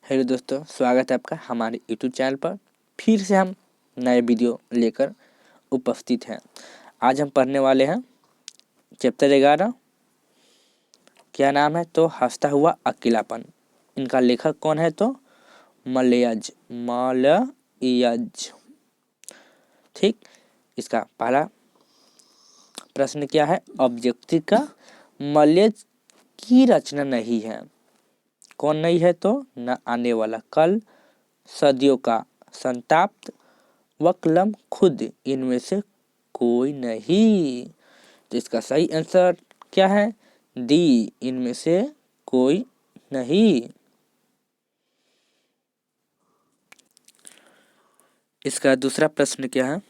Hello दोस्तों, स्वागत है आपका हमारे यूट्यूब चैनल पर। फिर से हम नए वीडियो लेकर उपस्थित हैं। आज हम पढ़ने वाले हैं चैप्टर 11। क्या नाम है? तो हंसता हुआ अकेलापन। इनका लेखक कौन है? तो मलयज। ठीक। इसका पहला प्रश्न क्या है? ऑब्जेक्टिव का मलयज की रचना नहीं है। कौन नहीं है? तो न आने वाला कल, सदियों का संताप व कलम खुद, इनमें से कोई नहीं। तो इसका सही आंसर क्या है? डी, इनमें से कोई नहीं। इसका दूसरा प्रश्न क्या है?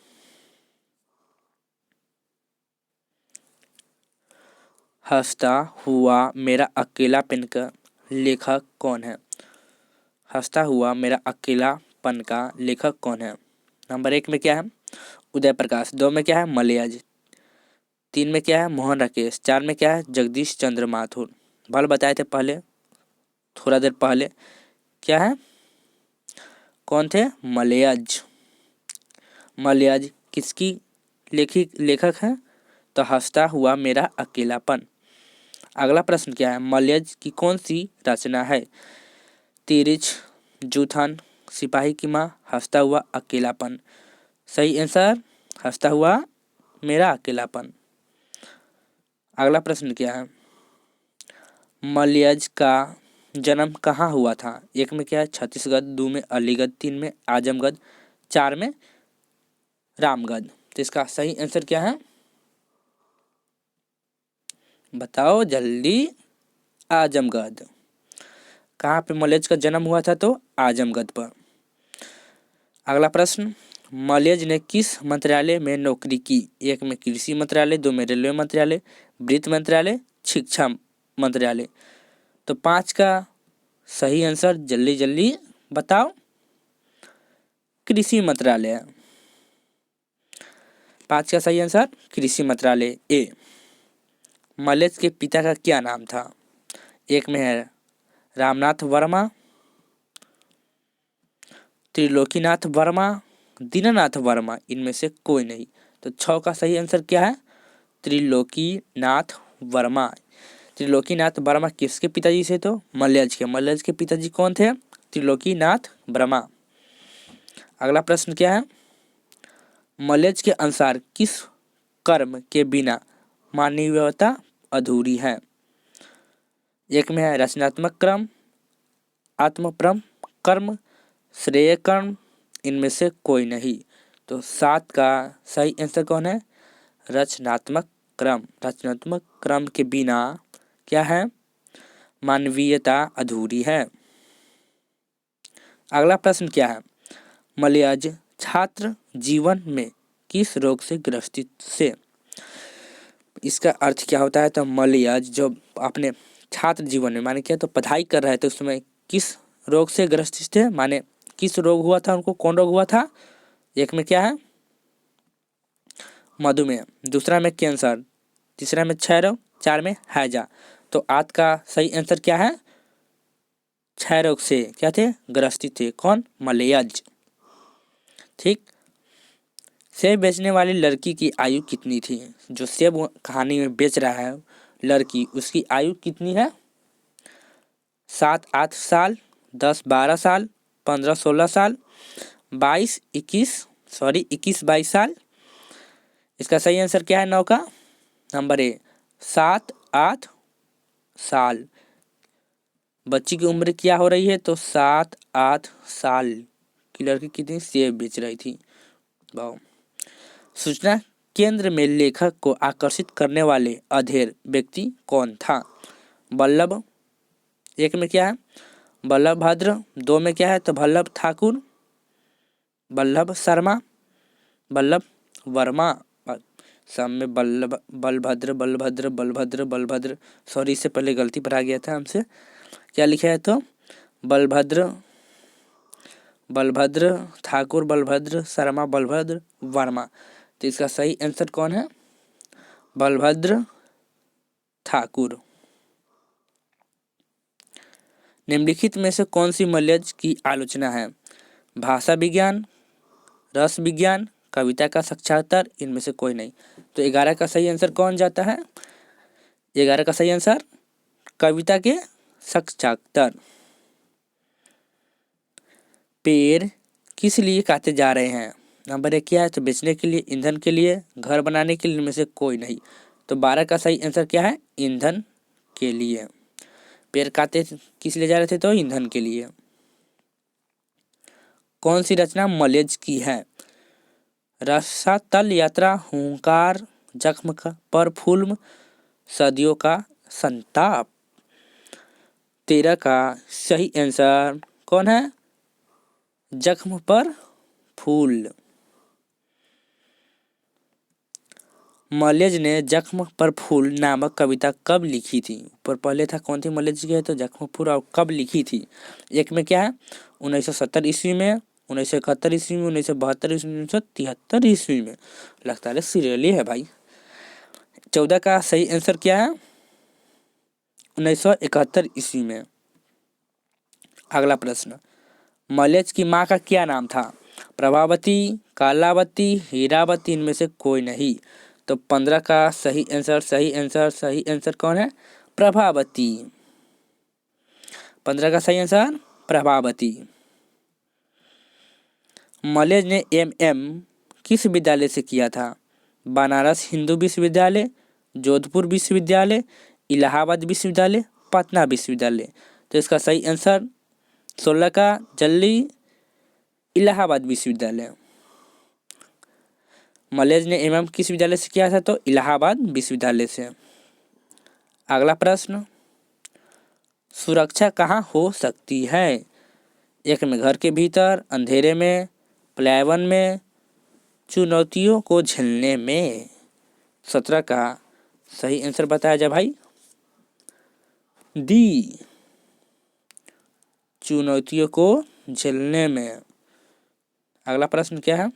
हंसता हुआ मेरा अकेलापन का लेखक कौन है? हंसता हुआ मेरा अकेलापन का लेखक कौन है? नंबर 1 में क्या है? उदय प्रकाश। 2 में क्या है? मलयाज। 3 में क्या है? मोहन राकेश। 4 में क्या है? जगदीश चंद्र माथुर। भल बताए थे पहले, थोड़ा देर पहले। क्या है? कौन थे? मलयाज। मलयाज किसकी लेखक है? तो हंसता हुआ मेरा अकेलापन। अगला प्रश्न क्या है? मलयाज की कौन सी रचना है? तिरिच, जूथन, सिपाही की माँ, हंसता हुआ अकेलापन। सही आंसर हंसता हुआ मेरा अकेलापन। अगला प्रश्न क्या है? मलयाज का जन्म कहाँ हुआ था? 1 में क्या है? छत्तीसगढ़। 2 में अलीगढ़। 3 में आजमगढ़। 4 में रामगढ़। तो इसका सही आंसर क्या है? बताओ जल्दी। आजमगढ़। कहाँ पे मलयाज का जन्म हुआ था? तो आजमगढ़ पर। अगला प्रश्न, मलयाज ने किस मंत्रालय में नौकरी की? 1 में कृषि मंत्रालय। 2 में रेलवे मंत्रालय। वित्त मंत्रालय। शिक्षा मंत्रालय। तो 5 का सही आंसर जल्दी जल्दी बताओ। कृषि मंत्रालय। 5 का सही आंसर कृषि मंत्रालय ए। मलयाज के पिता का क्या नाम था? 1 में है रामनाथ वर्मा, त्रिलोकीनाथ वर्मा, दीनानाथ वर्मा, इनमें से कोई नहीं। तो 6 का सही आंसर क्या है? त्रिलोकीनाथ वर्मा। त्रिलोकीनाथ वर्मा किसके पिताजी से? तो मलयाज के। मलयाज के पिताजी कौन थे? त्रिलोकीनाथ वर्मा। अगला प्रश्न क्या है? मलयाज के अनुसार किस कर्म के बिना मानवीयता अधूरी है? 1 में है रचनात्मक कर्म, आत्मप्रम कर्म, श्रेय कर्म, इनमें से कोई नहीं। तो 7 का सही आंसर कौन है? रचनात्मक क्रम। रचनात्मक क्रम के बिना क्या है? मानवीयता अधूरी है। अगला प्रश्न क्या है? मलयाज छात्र जीवन में किस रोग से ग्रसित से? इसका अर्थ क्या होता है? तो मलयाज जो अपने छात्र जीवन में माने क्या, तो पढ़ाई कर रहे थे उस समय किस रोग से ग्रसित थे? माने किस रोग हुआ था उनको? कौन रोग हुआ था? 1 में क्या है? मधुमेह। दूसरा में कैंसर। तीसरा में क्षय रोग। 4 में हैजा। तो आज का सही आंसर क्या है? क्षय रोग से क्या थे? ग्रसित थे। कौन? मलयाज। ठीक। सेब बेचने वाली लड़की की आयु कितनी थी? जो सेब कहानी में बेच रहा है लड़की, उसकी आयु कितनी है? 7-8 साल, 10-12 साल, 15-16 साल, 21-22 साल। इसका सही आंसर क्या है? 9 का नंबर ए, 7-8 साल। बच्ची की उम्र क्या हो रही है? तो 7-8 साल की लड़की कितनी सेब बेच रही थी। वाह। सूचना केंद्र में लेखक को आकर्षित करने वाले अधेड़ व्यक्ति कौन था? वल्लभ। 1 में क्या है? वल्लभ भद्र। 2 में क्या है? तो वल्लभ ठाकुर, वल्लभ शर्मा, वल्लभ वर्मा। सब में बलभद्र। सॉरी, इससे पहले गलती पर आ गया था हमसे। क्या लिखा है? तो बलभद्र ठाकुर, बलभद्र शर्मा, बलभद्र वर्मा। तो इसका सही आंसर कौन है? बलभद्र ठाकुर। निम्नलिखित में से कौन सी मल्यज की आलोचना है? भाषा विज्ञान, रस विज्ञान, कविता का साक्षात्कार, इनमें से कोई नहीं। तो 11 का सही आंसर कौन जाता है? 11 का सही आंसर कविता के साक्षात्कार। पेड़ किस लिए काटे जा रहे हैं? नंबर 1 क्या है? तो बेचने के लिए, ईंधन के लिए, घर बनाने के लिए, इनमें से कोई नहीं। तो 12 का सही आंसर क्या है? ईंधन के लिए। पेड़ काटे किस लिए जा रहे थे? तो ईंधन के लिए। कौन सी रचना मल्यज की है? रसातल यात्रा, हुंकार, जख्म पर फूल, सदियों का संताप। 13 का सही आंसर कौन है? जख्म पर फूल। मल्यज ने जख्म पर फूल नामक कविता कब लिखी थी? ऊपर पहले था कौन थी मल्यज की है, तो जख्म पर फूल, और कब लिखी थी? एक में क्या है? 1970 ईस्वी में, 1971 ईस्वी में, 1972 ईस्वी में, 1973 ईस्वी में। लगता है सीरियली है भाई। 14 का सही आंसर क्या है? 1971 ईस्वी में। अगला प्रश्न, मल्यज की माँ का क्या नाम था? प्रभावती, कालावती, हीरावती, इनमें से कोई नहीं। तो 15 का सही आंसर कौन है? प्रभावती। 15 का सही आंसर प्रभावती। मल्यज ने MM किस विद्यालय से किया था? बनारस हिंदू विश्वविद्यालय, जोधपुर विश्वविद्यालय, इलाहाबाद विश्वविद्यालय, पटना विश्वविद्यालय। तो इसका सही आंसर 16 का जल्दी इलाहाबाद विश्वविद्यालय। मल्यज ने MM किस विद्यालय से किया था? तो इलाहाबाद विश्वविद्यालय से। अगला प्रश्न, सुरक्षा कहाँ हो सकती है? एक में घर के भीतर, अंधेरे में, पलायन में, चुनौतियों को झेलने में। 17 का सही आंसर बताया जाए भाई। डी, चुनौतियों को झेलने में। अगला प्रश्न क्या है?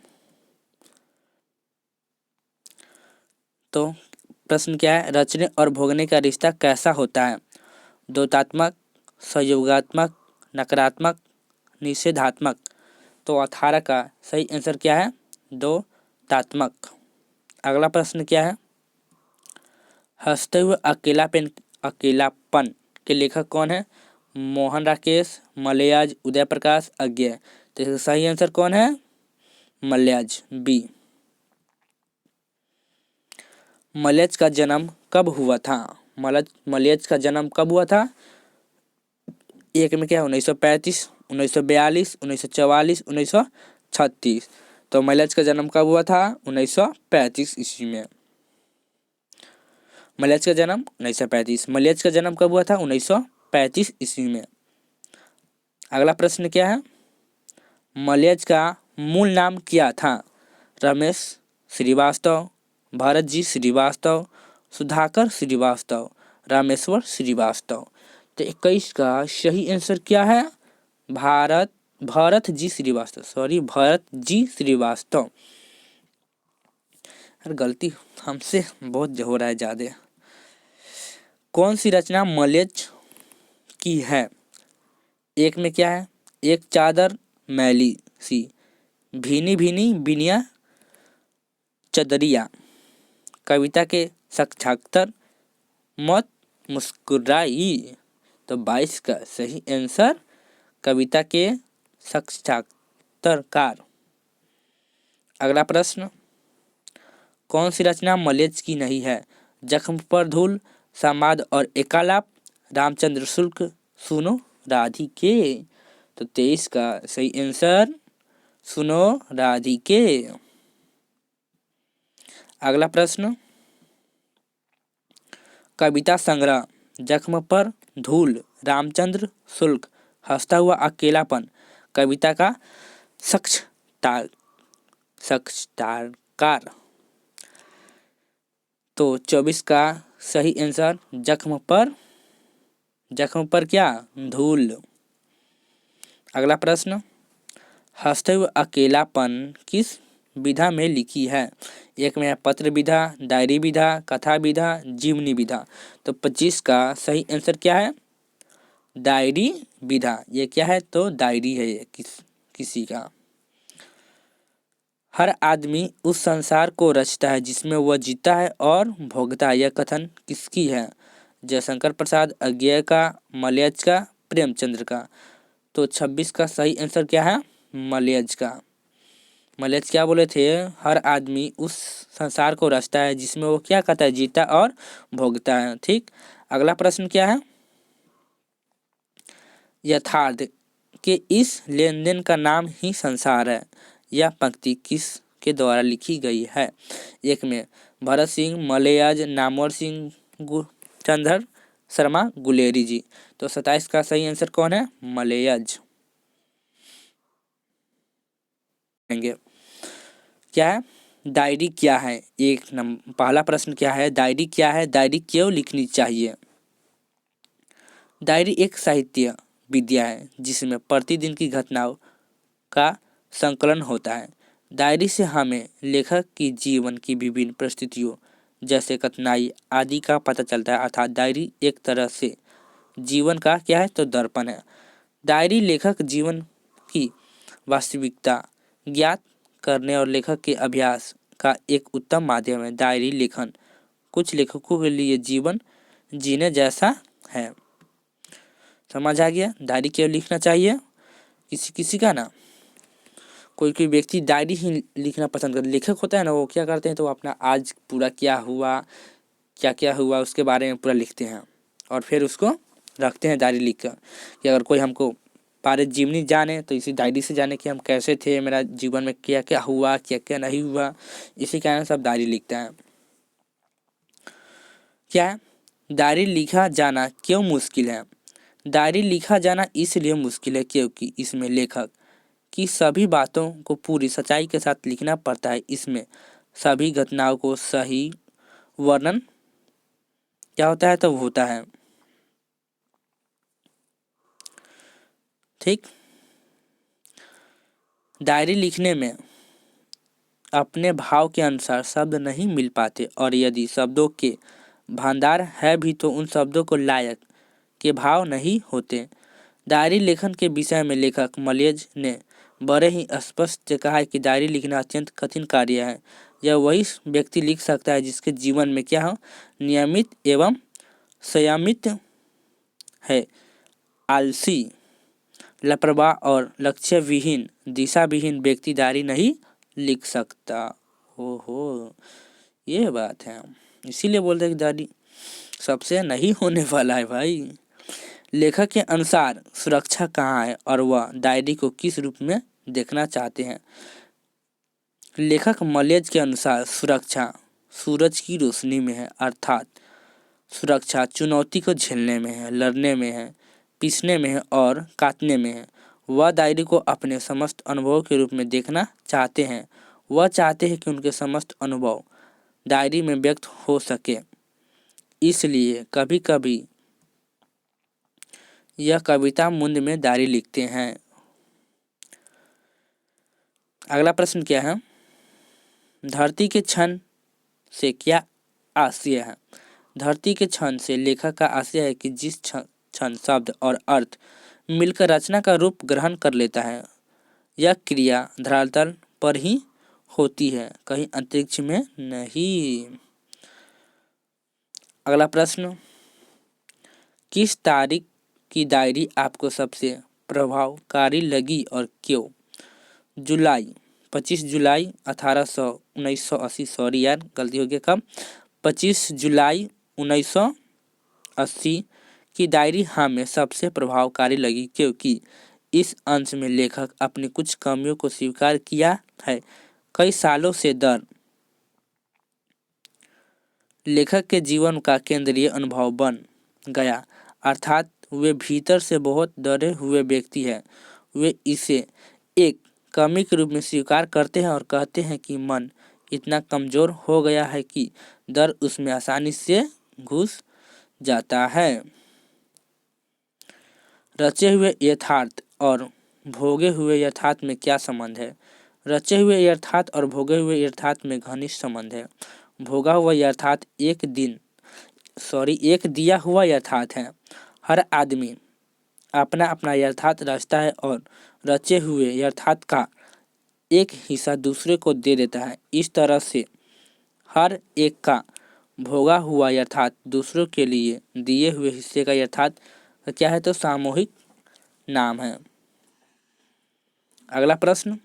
तो प्रश्न क्या है? रचने और भोगने का रिश्ता कैसा होता है? द्वैतात्मक, संयोगात्मक, नकारात्मक, निषेधात्मक। तो 18 का सही आंसर क्या है? द्वैतात्मक। अगला प्रश्न क्या है? हंसते हुए अकेलापन के लेखक कौन है? मोहन राकेश, मलयाज, उदय प्रकाश, अज्ञे। तो इसका सही आंसर कौन है? मलयाज, बी। मल्यज का जन्म कब हुआ था? मल्यज का जन्म कब हुआ था? एक में क्या है? 1935, 1942, 1944, 1936। तो मल्यज का जन्म कब हुआ था? 1935 ईस्वी में। मल्यज का जन्म 1935। मल्यज का जन्म कब हुआ था? 1935 ईस्वी में। अगला प्रश्न क्या है? मल्यज का मूल नाम क्या था? रमेश श्रीवास्तव, भरत जी श्रीवास्तव, सुधाकर श्रीवास्तव, रामेश्वर श्रीवास्तव। तो 21 का सही आंसर क्या है? भरत जी श्रीवास्तव। यार गलती हमसे बहुत हो रहा है ज़्यादा। कौन सी रचना मल्यज की है? एक में क्या है? एक चादर मैली सी, भीनी भीनी बिनिया चदरिया, कविता के साक्षात्कार, मत मुस्कुराई। तो 22 का सही आंसर कविता के साक्षात्कार। अगला प्रश्न, कौन सी रचना मल्यज की नहीं है? जख्म पर धूल, समाद और एकालाप, रामचंद्र शुक्ल, सुनो राधिके। तो 23 का सही आंसर सुनो राधिके। अगला प्रश्न, कविता संग्रह जख्म पर धूल, रामचंद्र शुक्ल, हंसता हुआ अकेलापन, कविता का साक्षात्कार। तो 24 का सही आंसर जख्म पर क्या? धूल। अगला प्रश्न, हंसते हुए अकेलापन किस विधा में लिखी है? एक में पत्र विधा, डायरी विधा, कथा विधा, जीवनी विधा। तो 25 का सही आंसर क्या है? डायरी विधा, ये क्या है तो डायरी है ये किसी का। हर आदमी उस संसार को रचता है जिसमें वह जीता है और भोगता है। यह कथन किसकी है? जयशंकर प्रसाद, अज्ञेय का, मलयज का, प्रेमचंद्र का। तो 26 का सही आंसर क्या है? मलयज का। मलयज क्या बोले थे? हर आदमी उस संसार को रचता है जिसमें वो क्या करता है? जीता और भोगता है। ठीक, अगला प्रश्न क्या है? यथार्थ के इस लेन देन का नाम ही संसार है। यह पंक्ति किस के द्वारा लिखी गई है? एक में भरत सिंह, मलयज, नामवर सिंह, चंद्र शर्मा, गुलेरी जी। तो 27 का सही आंसर कौन है? मलयज। क्या है? डायरी क्या है? एक नंबर पहला प्रश्न क्या है? डायरी क्या है? डायरी क्यों लिखनी चाहिए? डायरी एक साहित्य विद्या है जिसमें प्रतिदिन की घटनाओं का संकलन होता है। डायरी से हमें लेखक की जीवन की विभिन्न परिस्थितियों जैसे कठिनाई आदि का पता चलता है। अर्थात डायरी एक तरह से जीवन का क्या है तो दर्पण है। डायरी लेखक जीवन की वास्तविकता ज्ञात करने और लेखक के अभ्यास का एक उत्तम माध्यम है। डायरी लेखन कुछ लेखकों के लिए जीवन जीने जैसा है। समझ आ गया? डायरी क्यों लिखना चाहिए? किसी किसी का ना, कोई कोई व्यक्ति डायरी ही लिखना पसंद करते, लेखक होता है ना, वो क्या करते हैं तो अपना आज पूरा क्या हुआ, क्या क्या हुआ उसके बारे में पूरा लिखते हैं और फिर उसको रखते हैं डायरी लिखकर कि अगर कोई हमको पारित जीवनी जाने तो इसी डायरी से जाने कि हम कैसे थे, मेरा जीवन में क्या क्या हुआ, क्या क्या नहीं हुआ। इसी कारण सब डायरी लिखते हैं। क्या है? डायरी लिखा जाना क्यों मुश्किल है? डायरी लिखा जाना इसलिए मुश्किल है क्योंकि इसमें लेखक की सभी बातों को पूरी सच्चाई के साथ लिखना पड़ता है। इसमें सभी घटनाओं को सही वर्णन क्या होता है तो होता है। ठीक, डायरी लिखने में अपने भाव के अनुसार शब्द नहीं मिल पाते और यदि शब्दों के भंडार है भी तो उन शब्दों को लायक के भाव नहीं होते। डायरी लेखन के विषय में लेखक मलयज ने बड़े ही स्पष्ट से कहा है कि डायरी लिखना अत्यंत कठिन कार्य है। यह वही व्यक्ति लिख सकता है जिसके जीवन में क्या हो, नियमित एवं संयमित है। आलसी, लापरवाह और लक्ष्य विहीन, दिशा विहीन व्यक्ति डायरी नहीं लिख सकता। ओहो, ये बात है, इसीलिए बोलते हैं कि डायरी सबसे नहीं होने वाला है भाई। लेखक के अनुसार सुरक्षा कहाँ है और वह डायरी को किस रूप में देखना चाहते हैं? लेखक मलयज के अनुसार सुरक्षा सूरज की रोशनी में है, अर्थात सुरक्षा चुनौती को झेलने में है, लड़ने में है, पीसने में है और काटने में है। वह डायरी को अपने समस्त अनुभव के रूप में देखना चाहते हैं। वह चाहते हैं कि उनके समस्त अनुभव डायरी में व्यक्त हो सके, इसलिए कभी कभी यह कविता मुंद में डायरी लिखते हैं। अगला प्रश्न क्या है? धरती के क्षण से क्या आशय है? धरती के क्षण से लेखक का आशय है कि जिस क्षण शब्द और अर्थ मिलकर रचना का रूप ग्रहण कर लेता है, यह क्रिया धरातल पर ही होती है, कहीं अंतरिक्ष में नहीं। अगला प्रश्न, किस तारीख की डायरी आपको सबसे प्रभावकारी लगी और क्यों? जुलाई 25 जुलाई 1980, सॉरी यार गलती हो गया, कब? 25 जुलाई 1980 की डायरी हमें सबसे प्रभावकारी लगी क्योंकि इस अंश में लेखक अपनी कुछ कमियों को स्वीकार किया है। कई सालों से दर लेखक के जीवन का केंद्रीय अनुभव बन गया, अर्थात वे भीतर से बहुत डरे हुए व्यक्ति हैं। वे इसे एक कमी के रूप में स्वीकार करते हैं और कहते हैं कि मन इतना कमजोर हो गया है कि डर उसमें आसानी से घुस जाता है। रचे हुए यथार्थ और भोगे हुए यथार्थ में क्या संबंध है? रचे हुए यथार्थ और भोगे हुए यथार्थ में घनिष्ठ संबंध है। भोगा हुआ यथार्थ एक दिया हुआ यथार्थ है। हर आदमी अपना अपना यथार्थ रास्ता है और रचे हुए यथार्थ का एक हिस्सा दूसरे को दे देता है। इस तरह से हर एक का भोगा हुआ यथार्थ दूसरों के लिए दिए हुए हिस्से का यथार्थ क्या है, तो सामूहिक नाम है। अगला प्रश्न,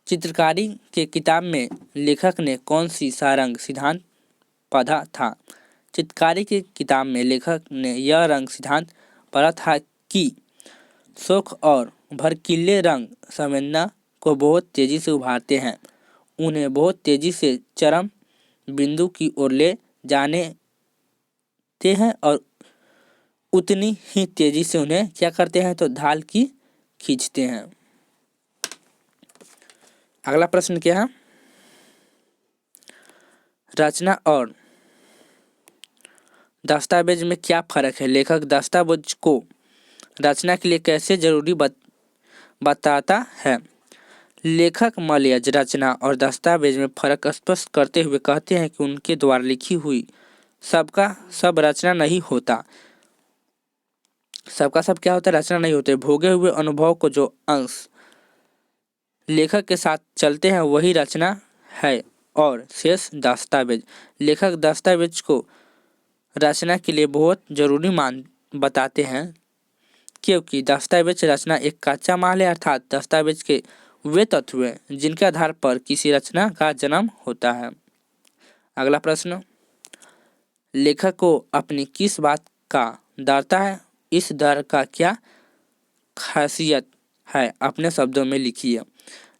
चित्रकारी के किताब में लेखक ने कौन सी सारंग सिद्धांत पढ़ा था? चित्रकारी की किताब में लेखक ने यह रंग सिद्धांत पढ़ा था कि शौक और भड़कीले रंग संवेदना को बहुत तेजी से उभारते हैं, उन्हें बहुत तेजी से चरम बिंदु की ओर ले जाने ते हैं और उतनी ही तेजी से उन्हें क्या करते हैं, तो ढाल की खींचते हैं। अगला प्रश्न क्या है, रचना और दस्तावेज में क्या फर्क है? लेखक दस्तावेज को रचना के लिए कैसे जरूरी बताता है? लेखक मलयज रचना और दस्तावेज में फर्क स्पष्ट करते हुए कहते हैं कि उनके द्वारा लिखी हुई सबका सब रचना नहीं होता। सबका सब क्या होता है, रचना नहीं होते। भोगे हुए अनुभव को जो अंश लेखक के साथ चलते हैं वही रचना है और शेष दस्तावेज। लेखक दस्तावेज को रचना के लिए बहुत जरूरी बताते हैं क्योंकि दस्तावेज रचना एक कच्चा माल है, अर्थात दस्तावेज के वे तत्व हैं जिनके आधार पर किसी रचना का जन्म होता है। अगला प्रश्न, लेखक को अपनी किस बात का डरता है? इस डर का क्या खासियत है, अपने शब्दों में लिखिए।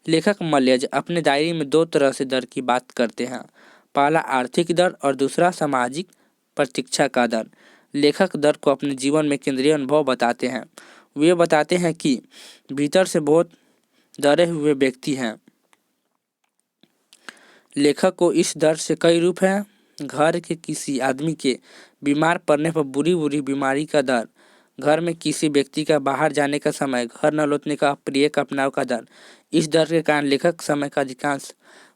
लेखक मलयज अपने डायरी में दो तरह से डर की बात करते हैं, पहला आर्थिक डर और दूसरा सामाजिक प्रतीक्षा का डर। लेखक डर को अपने जीवन में केंद्रीय अनुभव बताते हैं। वे बताते हैं कि भीतर से बहुत डरे हुए व्यक्ति हैं। लेखक को इस डर से कई रूप हैं। घर के किसी आदमी के बीमार पड़ने पर बुरी बीमारी का डर, घर में किसी व्यक्ति का बाहर जाने का समय, घर न लौटने का प्रिय का अपनाव का डर। इस डर के कारण लेखक समय का अधिकांश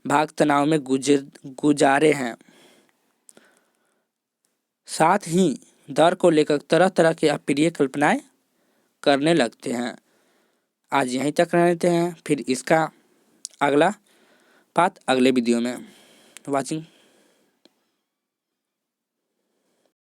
भाग तनाव में गुजारे हैं। साथ ही डर को लेकर तरह तरह की अप्रिय कल्पनाएं करने लगते हैं। आज यहीं तक रहते हैं, फिर इसका अगला पार्ट अगले वीडियो में। वाचिंग।